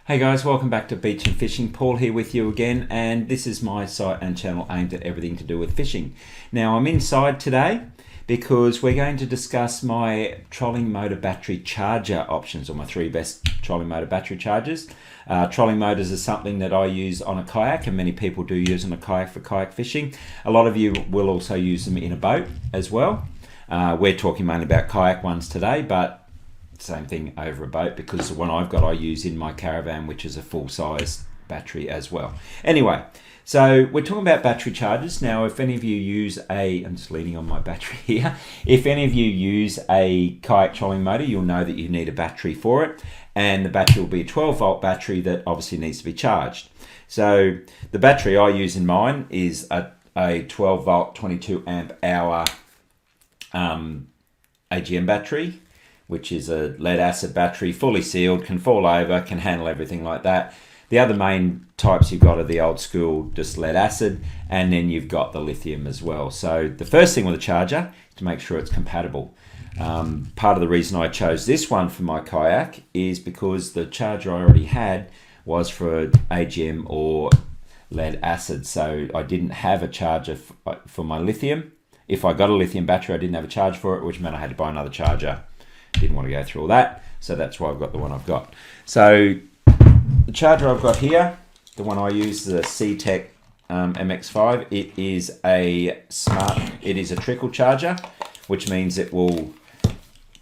Hey guys, welcome back to Beach and Fishing. Paul here with you again, and this is my site and channel aimed at everything to do with fishing. Now I'm inside today because we're going to discuss my trolling motor battery charger options, or my three best trolling motor battery chargers. Trolling motors is something that I use on a kayak, and many people do use on a kayak for kayak fishing. A lot of you will also use them in a boat as well. We're talking mainly about kayak ones today, but same thing over a boat, because the one I've got I use in my caravan, which is a full-size battery as well. Anyway, so we're talking about battery chargers. Now, if any of you use I'm just leaning on my battery here. If any of you use a kayak trolling motor, you'll know that you need a battery for it, and the battery will be a 12-volt battery that obviously needs to be charged. So the battery I use in mine is a 12-volt, 22-amp-hour AGM battery, which is a lead acid battery, fully sealed, can fall over, can handle everything like that. The other main types you've got are the old school, just lead acid, and then you've got the lithium as well. So the first thing with a charger is to make sure it's compatible. Part of the reason I chose this one for my kayak is because the charger I already had was for AGM or lead acid, so I didn't have a charger for my lithium. If I got a lithium battery, I didn't have a charge for it, which meant I had to buy another charger. Didn't want to go through all that, so that's why I've got the one I've got. So the charger I've got here, the one I use, the C-Tech MX5, it is a trickle charger, which means it will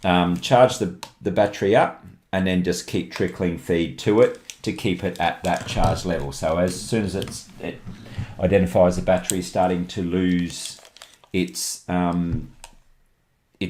charge the battery up and then just keep trickling feed to it to keep it at that charge level. So as soon as it identifies the battery is starting to lose its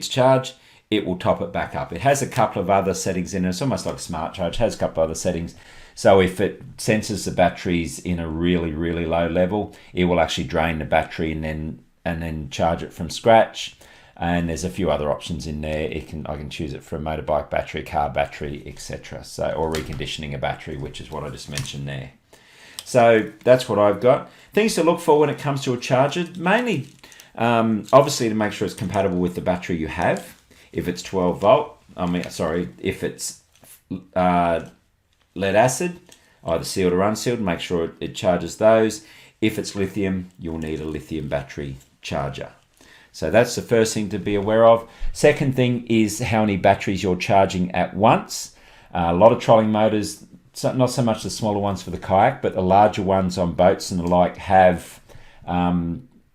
charge, it will top it back up. It has a couple of other settings in it. It's almost like a smart charge. It has a couple of other settings. So if it senses the battery's in a really, really low level, it will actually drain the battery and then charge it from scratch. And there's a few other options in there. I can choose it for a motorbike battery, car battery, etc. So, or reconditioning a battery, which is what I just mentioned there. So that's what I've got. Things to look for when it comes to a charger, mainly obviously to make sure it's compatible with the battery you have. If it's 12 volt, if it's lead acid, either sealed or unsealed, make sure it charges those. If it's lithium, you'll need a lithium battery charger. So that's the first thing to be aware of. Second thing is how many batteries you're charging at once. A lot of trolling motors, not so much the smaller ones for the kayak, but the larger ones on boats and the like have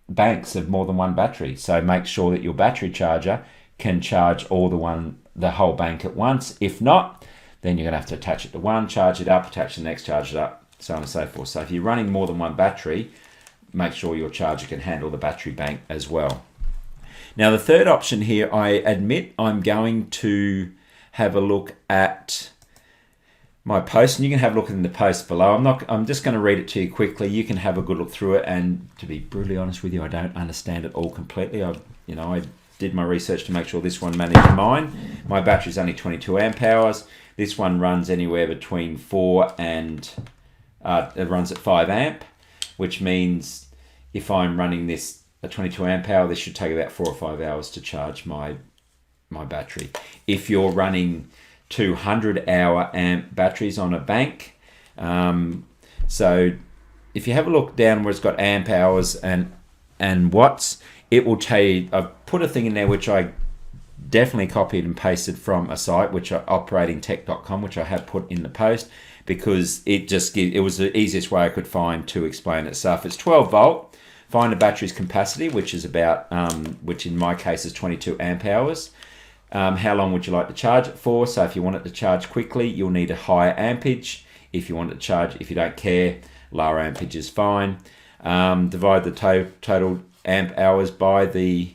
banks of more than one battery. So make sure that your battery charger can charge the whole bank at once. If not, then you're going to have to attach it to one, charge it up, attach the next, charge it up, so on and so forth. So if you're running more than one battery, make sure your charger can handle the battery bank as well. Now the third option here, I admit I'm going to have a look at my post, and you can have a look in the post below. I'm just going to read it to you quickly. You can have a good look through it, and to be brutally honest with you, I don't understand it all completely. I did my research to make sure this one managed mine. My battery's only 22 amp hours. This one runs anywhere between 4 and it runs at 5 amp, which means if I'm running this a 22 amp hour, this should take about 4 or 5 hours to charge my battery. If you're running 200 hour amp batteries on a bank, so if you have a look down where it's got amp hours and watts, it will tell you. I've put a thing in there which I definitely copied and pasted from a site, which are operatingtech.com, which I have put in the post, because it was the easiest way I could find to explain it. So if it's 12 volt, find the battery's capacity, which is about, which in my case is 22 amp hours. How long would you like to charge it for? So if you want it to charge quickly, you'll need a higher ampage. If you want it to charge, if you don't care, lower ampage is fine. Divide the total amp hours by the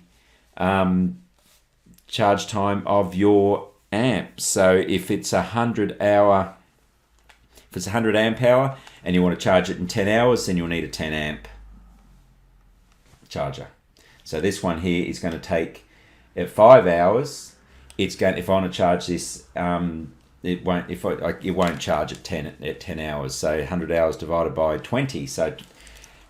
charge time of your amp. So if it's 100 amp hour and you want to charge it in 10 hours, then you'll need a 10 amp charger. So this one here is going to take at 5 hours. If I want to charge this, it won't charge at 10 hours. So 100 hours divided by 20. So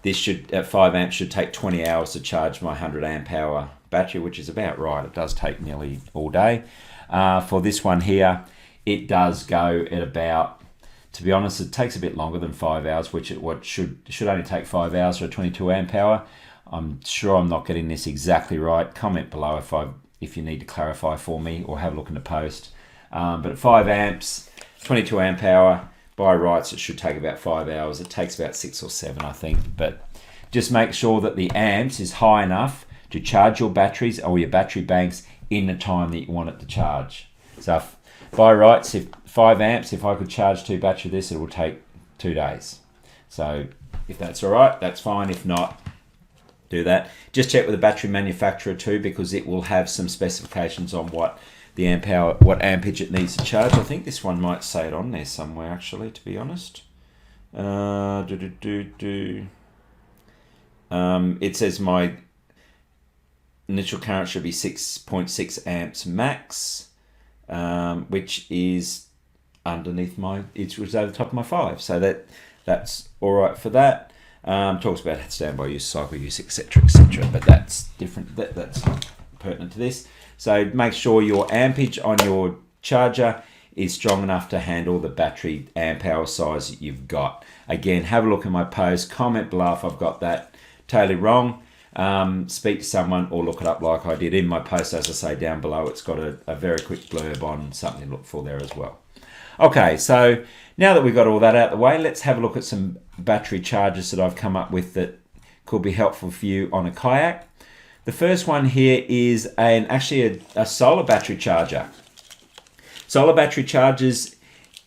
this should, at 5 amps, should take 20 hours to charge my 100 amp hour battery, which is about right. It does take nearly all day. For this one here, it does go at about to be honest, it takes a bit longer than 5 hours, which what should only take 5 hours for a 22 amp hour. I'm sure I'm not getting this exactly right. Comment below if you need to clarify for me, or have a look in the post. But at 5 amps, 22 amp hour, by rights, it should take about 5 hours. It takes about 6 or 7, I think. But just make sure that the amps is high enough to charge your batteries or your battery banks in the time that you want it to charge. So by rights, if 5 amps, if I could charge 2 batteries of this, it will take 2 days. So if that's all right, that's fine. If not, do that. Just check with the battery manufacturer too, because it will have some specifications on what the what ampage it needs to charge. I think this one might say it on there somewhere, actually, to be honest. It says my initial current should be 6.6 amps max, which is underneath it was over the top of my 5, so that's all right for that. Talks about standby use, cycle use, etc., but that's different. That's not pertinent to this. So make sure your ampage on your charger is strong enough to handle the battery amp hour size that you've got. Again, have a look at my post, comment below if I've got that totally wrong. Speak to someone or look it up like I did in my post. As I say, down below, it's got a very quick blurb on something to look for there as well. Okay, so now that we've got all that out of the way, let's have a look at some battery chargers that I've come up with that could be helpful for you on a kayak. The first one here is actually a solar battery charger. Solar battery chargers,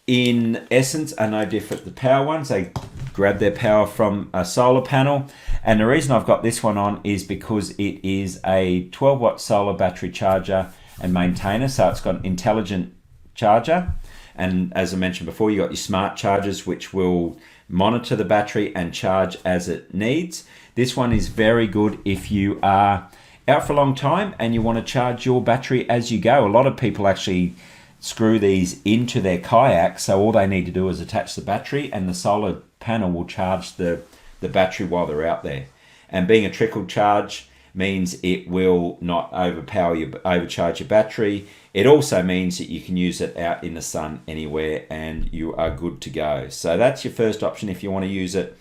in essence, are no different than the power ones. They grab their power from a solar panel. And the reason I've got this one on is because it is a 12-watt solar battery charger and maintainer. So it's got an intelligent charger. And as I mentioned before, you got your smart chargers, which will monitor the battery and charge as it needs. This one is very good if you are out for a long time and you want to charge your battery as you go. A lot of people actually screw these into their kayak, so all they need to do is attach the battery and the solar panel will charge the battery while they're out there. And being a trickle charge means it will not overcharge your battery. It also means that you can use it out in the sun anywhere and you are good to go. So that's your first option if you want to use it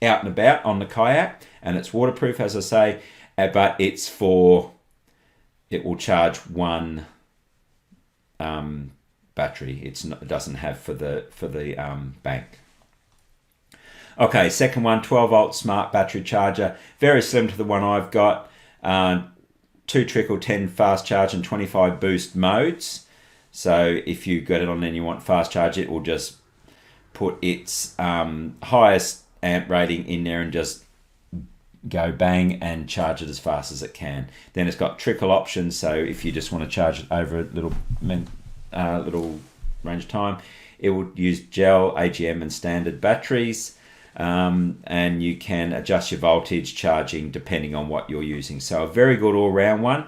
out and about on the kayak, and it's waterproof, as I say, but it will charge one battery. It doesn't have for the bank. Okay, second one, 12-volt smart battery charger, very similar to the one I've got. 2 trickle, 10 fast charge, and 25 boost modes. So if you got it on and you want fast charge, it will just put its highest amp rating in there and just go bang and charge it as fast as it can. Then it's got trickle options, so if you just want to charge it over a little range of time, it will use gel, AGM and standard batteries, and you can adjust your voltage charging depending on what you're using. So a very good all-round one.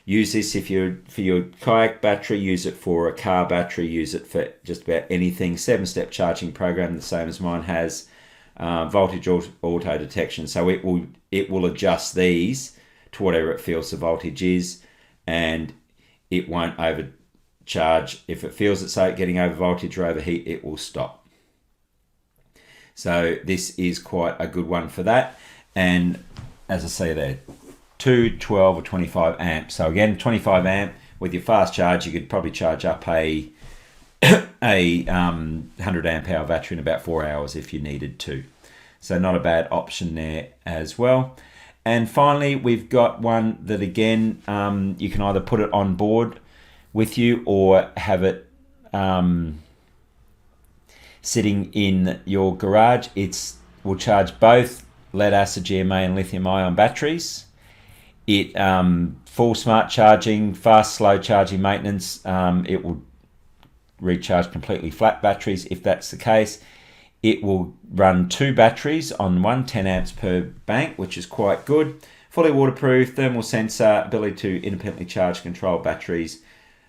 Use this for your kayak battery, use it for a car battery, use it for just about anything. 7-step charging program, the same as mine has. Voltage auto detection, so it will adjust these to whatever it feels the voltage is, and it won't overcharge. If it feels it's getting over voltage or overheat, it will stop. So this is quite a good one for that. And as I say there, 2, 12 or 25 amps. So again, 25 amp with your fast charge, you could probably charge up a 100 amp hour battery in about 4 hours if you needed to. So not a bad option there as well. And finally, we've got one that again, you can either put it on board with you or have it sitting in your garage. It will charge both lead acid GMA and lithium ion batteries. It full smart charging, fast slow charging maintenance. It will recharge completely flat batteries if that's the case. It will run 2 batteries on 10 amps per bank, which is quite good. Fully waterproof, thermal sensor, ability to independently charge control batteries,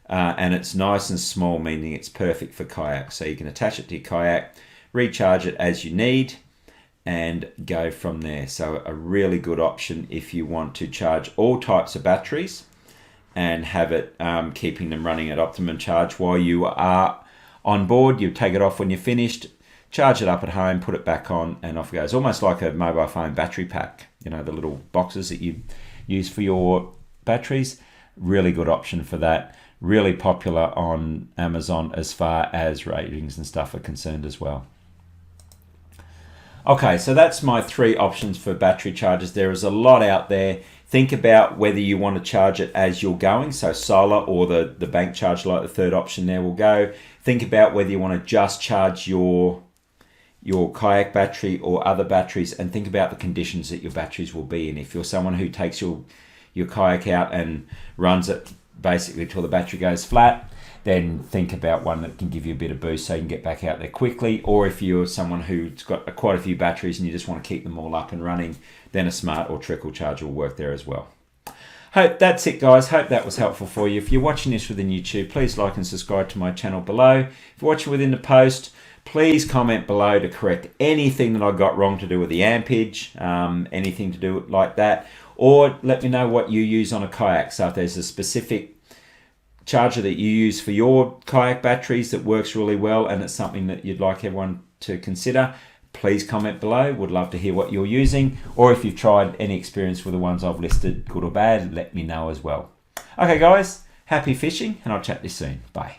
and it's nice and small, meaning it's perfect for kayak. So you can attach it to your kayak, recharge it as you need, and go from there. So a really good option if you want to charge all types of batteries and have it keeping them running at optimum charge while you are on board. You take it off when you're finished, charge it up at home, put it back on, and off it goes. Almost like a mobile phone battery pack, you know, the little boxes that you use for your batteries. Really good option for that. Really popular on Amazon as far as ratings and stuff are concerned as well. Okay, so that's my 3 options for battery chargers. There is a lot out there. Think about whether you want to charge it as you're going, so solar or the bank charge, like the third option there will go. Think about whether you want to just charge your kayak battery or other batteries, and think about the conditions that your batteries will be in. If you're someone who takes your kayak out and runs it basically till the battery goes flat, then think about one that can give you a bit of boost so you can get back out there quickly. Or if you're someone who's got quite a few batteries and you just want to keep them all up and running, then a smart or trickle charger will work there as well. Hope that's it, guys. Hope that was helpful for you. If you're watching this within YouTube, please like and subscribe to my channel below. If you're watching within the post, please comment below to correct anything that I got wrong to do with the ampage, anything to do like that. Or let me know what you use on a kayak. So if there's a specific charger that you use for your kayak batteries that works really well and it's something that you'd like everyone to consider, please comment below. Would love to hear what you're using. Or if you've tried any experience with the ones I've listed, good or bad, let me know as well. Okay, guys, happy fishing, and I'll chat to you soon. Bye.